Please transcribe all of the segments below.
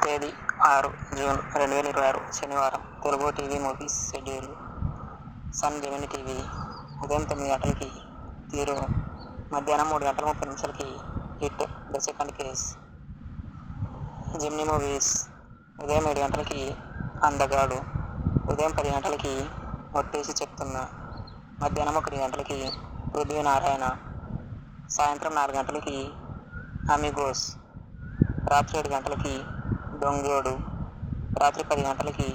తేదీ 6 జూన్ 2026 శనివారం. Telugu TV movies schedule. Sun Gemini TV ఉదయం 9 గంటలకి తీరు, మధ్యాహ్నం 3:30 hit the second case. Gemini movies ఉదయం 7 గంటలకి అందగాడు, ఉదయం 10 గంటలకి ఒట్టేసి చెప్తున్నా, మధ్యాహ్నం 1 గంటలకి పృథ్వీనారాయణ, సాయంత్రం 4 గంటలకి అమిగోస్, రాత్రి 7 గంటలకి దొంగోడు, రాత్రి 10 గంటలకి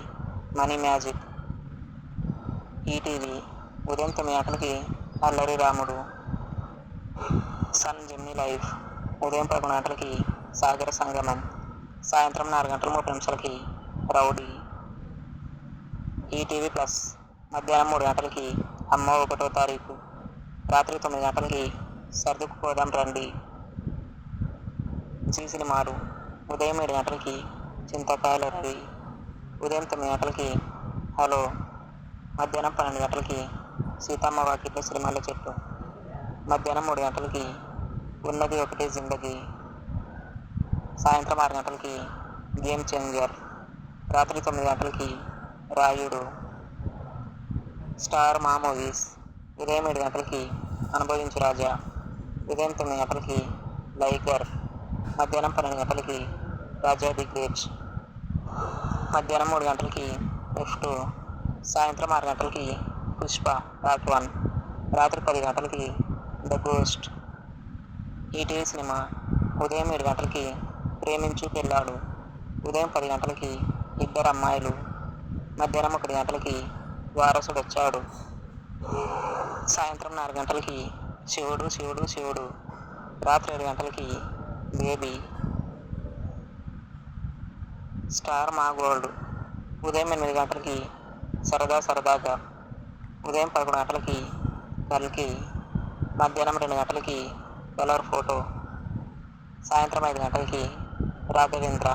మనీ మ్యాజిక్. ఈటీవీ ఉదయం 9 గంటలకి అల్లరి రాముడు. సన్ జెమిని లైఫ్ ఉదయం 11 గంటలకి సాగర సంగమం, సాయంత్రం 4:30 రౌడీ. ఈటీవీ ప్లస్ మధ్యాహ్నం 3 గంటలకి అమ్మో 1వ తారీఖు, రాత్రి 9 గంటలకి సర్దుకుపోదాం రండి. జీ సినిమాలు ఉదయం 7 గంటలకి చింతకాయల రవి, ఉదయం 9 గంటలకి హలో, మధ్యాహ్నం 12 గంటలకి సీతమ్మ వాకిట్లో సిరిమల్లె చెట్టు, మధ్యాహ్నం 3 గంటలకి ఉన్నది ఒకటే జిందగీ, సాయంత్రం 6 గంటలకి గేమ్ చేంజర్, రాత్రి 9 గంటలకి రాయుడు. స్టార్ మా మూవీస్ ఉదయం 7 గంటలకి అనుభవించు రాజా, ఉదయం 9 గంటలకి లైగర్, మధ్యాహ్నం 12 గంటలకి రాజా ది గ్రేట్, మధ్యాహ్నం 3 గంటలకి F2, సాయంత్రం 6 గంటలకి పుష్ప పార్ట్ 1, రాత్రి 10 గంటలకి ద గోస్ట్. ఈటీవీ సినిమా ఉదయం 7 గంటలకి ప్రేమించు పెళ్ళాడు, ఉదయం 10 గంటలకి ఇద్దరు అమ్మాయిలు, మధ్యాహ్నం 1 గంటలకి వారసుడొచ్చాడు, సాయంత్రం 4 గంటలకి శివుడు శివుడు శివుడు, రాత్రి 7 గంటలకి బేబీ. స్టార్ మా గోల్డ్ ఉదయం 8 గంటలకి సరదా సరదాగా, ఉదయం 11 గంటలకి కల్కి, మధ్యాహ్నం 2 గంటలకి కలర్ ఫోటో, సాయంత్రం 5 గంటలకి రాఘవేంద్ర,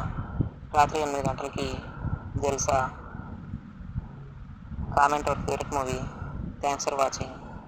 రాత్రి 8 గంటలకి Jalsa. Comment your favourite movie. Thanks for watching.